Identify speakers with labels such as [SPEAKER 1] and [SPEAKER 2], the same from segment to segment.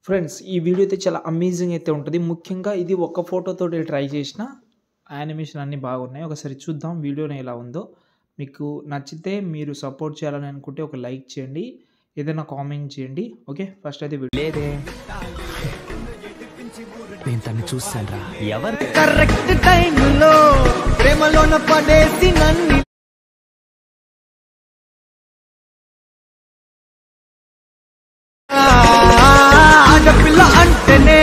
[SPEAKER 1] Friends ఈ video అయితే చాలా అమేజింగ్ అయితే ఉంటుంది. ముఖ్యంగా ఇది ఒక్క ఫోటోతోటి ట్రై చేసిన యానిమేషన్ అన్నీ బాగున్నాయి. ఒకసారి చూద్దాం వీడియోని ఎలా ఉందో. మీకు నచ్చితే మీరు సపోర్ట్ చేయాలని అనుకుంటే ఒక లైక్ చేయండి. ఏదైనా కామెంట్ చేయండి. ఓకే, ఫస్ట్ అయితే
[SPEAKER 2] లేదే నేను తన్ని చూసానురా. ఎవరు
[SPEAKER 3] కరెక్ట్ టైంలో ప్రేమలోన పడేసి నన్ను ఆడపిల్ల అంటేనే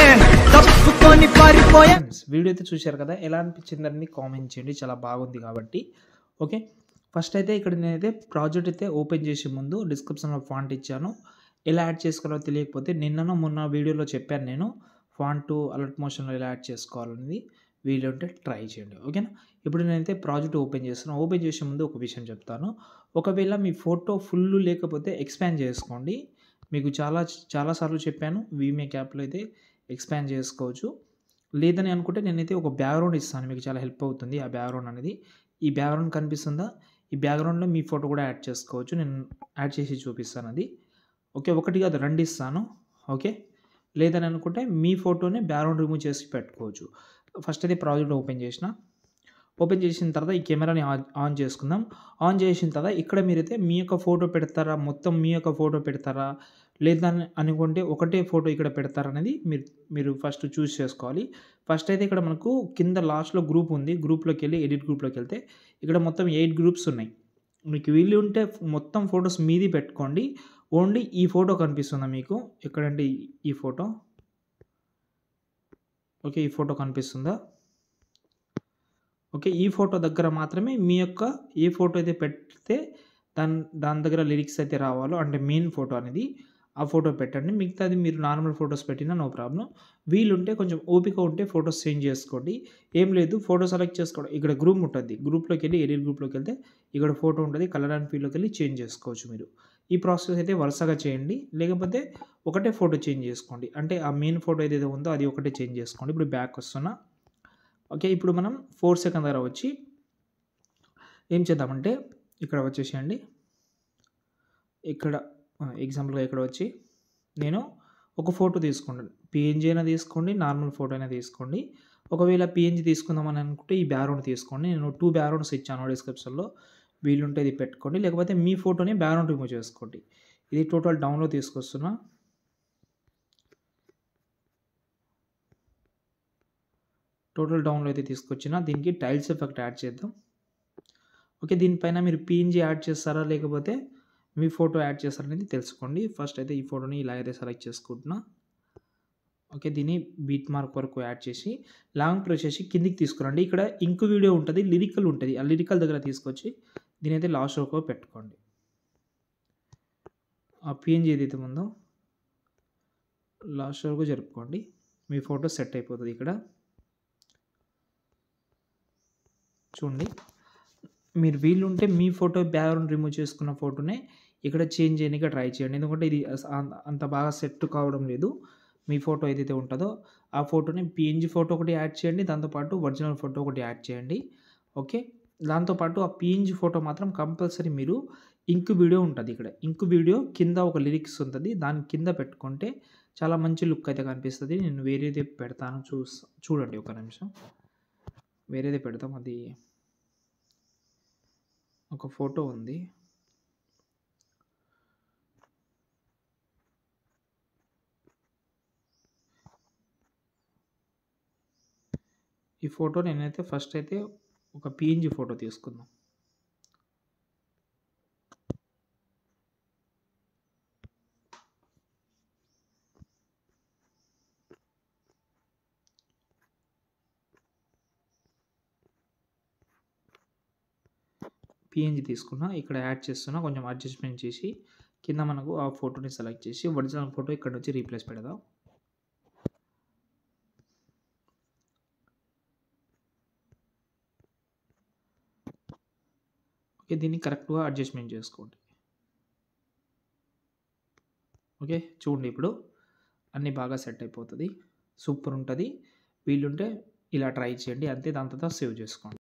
[SPEAKER 3] తప్పుకొని పారిపోయా.
[SPEAKER 1] ఫ్రెండ్స్ వీడియో అయితే చూశారు కదా, ఎలా అనిపించిందని కామెంట్ చేయండి. చాలా బాగుంది కాబట్టి. ఓకే, ఫస్ట్ అయితే ఇక్కడ నేనైతే ప్రాజెక్ట్ అయితే ఓపెన్ చేసే ముందు డిస్క్రిప్షన్లో ఫాంట్ ఇచ్చాను. ఎలా యాడ్ చేసుకోవాలో తెలియకపోతే నిన్ననో మొన్న వీడియోలో చెప్పాను నేను. ఫాంట్ అలర్ట్ మోషన్లో ఎలా యాడ్ చేసుకోవాలనేది వీడియో ఉంటే ట్రై చేయండి. ఓకేనా. ఇప్పుడు నేనైతే ప్రాజెక్ట్ ఓపెన్ చేస్తున్నాను. ఓపెన్ చేసే ముందు ఒక విషయం చెప్తాను. ఒకవేళ మీ ఫోటో ఫుల్ లేకపోతే ఎక్స్పాండ్ చేసుకోండి. మీకు చాలాసార్లు చెప్పాను, వీమేక్ యాప్లో అయితే ఎక్స్పాండ్ చేసుకోవచ్చు. లేదని అనుకుంటే నేనైతే ఒక బ్యాక్గ్రౌండ్ ఇస్తాను, మీకు చాలా హెల్ప్ అవుతుంది. ఆ బ్యాక్గ్రౌండ్ అనేది ఈ బ్యాక్గ్రౌండ్ కనిపిస్తుందా, ఈ బ్యాక్గ్రౌండ్లో మీ ఫోటో కూడా యాడ్ చేసుకోవచ్చు. నేను యాడ్ చేసి చూపిస్తాను అది. ఓకే, ఒకటి కాదు రెండు ఇస్తాను. ఓకే, లేదని అనుకుంటే మీ ఫోటోని బ్యాక్గ్రౌండ్ రిమూవ్ చేసి పెట్టుకోవచ్చు. ఫస్ట్ అయితే ప్రాజెక్ట్ ఓపెన్ చేసిన తర్వాత ఈ కెమెరాని ఆన్ చేసుకుందాం. ఆన్ చేసిన తర్వాత ఇక్కడ మీరైతే మీ యొక్క ఫోటో పెడతారా, మొత్తం మీ యొక్క ఫోటో పెడతారా, లేదని అనుకుంటే ఒకటే ఫోటో ఇక్కడ పెడతారా అనేది మీరు ఫస్ట్ చూస్ చేసుకోవాలి. ఫస్ట్ అయితే ఇక్కడ మనకు కింద లాస్ట్లో గ్రూప్ ఉంది. గ్రూప్లోకి వెళ్ళి ఎడిట్ గ్రూప్లోకి వెళ్తే ఇక్కడ మొత్తం 8 గ్రూప్స్ ఉన్నాయి. మీకు వీలు ఉంటే మొత్తం ఫొటోస్ మీది పెట్టుకోండి. ఓన్లీ ఈ ఫోటో కనిపిస్తుందా మీకు? ఎక్కడంటే ఈ ఫోటో. ఓకే, ఈ ఫోటో కనిపిస్తుందా? ఓకే, ఈ ఫోటో దగ్గర మాత్రమే మీ యొక్క ఏ ఫోటో అయితే పెడితే దాని దగ్గర లిరిక్స్ అయితే రావాలో, అంటే మెయిన్ ఫోటో అనేది ఆ ఫోటో పెట్టండి. మిగతాది మీరు నార్మల్ ఫొటోస్ పెట్టినా నో ప్రాబ్లం. వీలుంటే కొంచెం ఓపిక ఉంటే ఫొటోస్ చేంజ్ చేసుకోండి. ఏం లేదు, ఫోటో సెలెక్ట్ చేసుకోవడం. ఇక్కడ గ్రూప్ ఉంటుంది. గ్రూప్లోకి వెళ్ళి ఎడిట్ గ్రూప్లోకి వెళ్తే ఇక్కడ ఫోటో ఉంటుంది. కలర్ అండ్ ఫీల్డ్లోకి వెళ్ళి చేంజ్ చేసుకోవచ్చు మీరు. ఈ ప్రాసెస్ అయితే వరుసగా చేయండి. లేకపోతే ఒకటే ఫోటో చేంజ్ చేసుకోండి. అంటే ఆ మెయిన్ ఫోటో ఏదైతే ఉందో అది ఒకటే చేంజ్ చేసుకోండి. ఇప్పుడు బ్యాక్ వస్తున్నా. ఓకే, ఇప్పుడు మనం 4 సెకండ్ దగ్గర వచ్చి ఏం చేద్దామంటే ఇక్కడ వచ్చేసేయండి. ఇక్కడ ఎగ్జాంపుల్గా ఇక్కడ వచ్చి నేను ఒక ఫోటో తీసుకుంటాను. పిఎన్జీ అయినా తీసుకోండి, నార్మల్ ఫోటో అయినా తీసుకోండి. ఒకవేళ పిఎన్జీ తీసుకుందామని అనుకుంటే ఈ బ్యాక్గ్రౌండ్ తీసుకోండి. నేను 2 బ్యాక్గ్రౌండ్స్ ఇచ్చాను డిస్క్రిప్షన్లో. వీలుంటే ఇది పెట్టుకోండి. లేకపోతే మీ ఫోటోని బ్యాక్గ్రౌండ్ రిమూవ్ చేసుకోండి. ఇది టోటల్ డౌన్లో తీసుకొస్తున్నా. టోటల్ డౌన్లో అయితే తీసుకొచ్చిన. దీనికి టైల్స్ ఎఫెక్ట్ యాడ్ చేద్దాం. ఓకే, దీనిపైన మీరు పిఎన్జీ యాడ్ చేస్తారా లేకపోతే మీ ఫోటో యాడ్ చేస్తారనేది తెలుసుకోండి. ఫస్ట్ అయితే ఈ ఫోటోని ఇలా అయితే సెలెక్ట్ చేసుకుంటున్నా. ఓకే, దీన్ని బీట్ మార్క్ వరకు యాడ్ చేసి లాంగ్ ప్రెస్ చేసి కిందికి తీసుకురండి. ఇక్కడ ఇంక్ వీడియో ఉంటుంది, లిరికల్ ఉంటుంది. ఆ లిరికల్ దగ్గర తీసుకొచ్చి దీని అయితే లాస్ట్ వరకు పెట్టుకోండి. ఆ పిఎన్జీ ఏదైతే ఉందో లాస్ట్ వరకు జరుపుకోండి. మీ ఫోటో సెట్ అయిపోతుంది. ఇక్కడ చూడండి, మీరు వీలుంటే మీ ఫోటో బ్యాక్గ్రౌండ్ రిమూవ్ చేసుకున్న ఫోటోనే ఇక్కడ చేంజ్ చేయడానికి ట్రై చేయండి. ఎందుకంటే ఇది అంత బాగా సెట్ కావడం లేదు. మీ ఫోటో ఏదైతే ఉంటుందో ఆ ఫోటోని పిఎన్జీ ఫోటో ఒకటి యాడ్ చేయండి. దాంతోపాటు ఒరిజినల్ ఫోటో ఒకటి యాడ్ చేయండి. ఓకే, దాంతోపాటు ఆ పిఎన్జీ ఫోటో మాత్రం కంపల్సరీ మీరు ఇంక్ వీడియో ఉంటుంది. ఇక్కడ ఇంక్ వీడియో కింద ఒక లిరిక్స్ ఉంటుంది. దాని కింద పెట్టుకుంటే చాలా మంచి లుక్ అయితే కనిపిస్తుంది. నేను వేరేది పెడతాను, చూడండి ఒక నిమిషం. వేరేది పెడతాం. అది ఒక ఫోటో ఉంది. ఈ ఫోటో నేనైతే ఫస్ట్ అయితే ఒక పిఎన్జీ ఫోటో తీసుకుందాం. పిఎన్జీ తీసుకున్నా. ఇక్కడ యాడ్ చేస్తున్నా. కొంచెం అడ్జస్ట్మెంట్ చేసి కింద మనకు ఆ ఫోటోని సెలెక్ట్ చేసి ఒరిజినల్ ఫోటో ఇక్కడ నుంచి రీప్లేస్ పెడదాం. ఓకే, దీన్ని కరెక్ట్గా అడ్జస్ట్మెంట్ చేసుకోండి. ఓకే, చూడండి ఇప్పుడు అన్నీ బాగా సెట్ అయిపోతుంది. సూపర్ ఉంటుంది. వీలుంటే ఇలా ట్రై చేయండి. అంతే, దాని తర్వాత సేవ్ చేసుకోండి.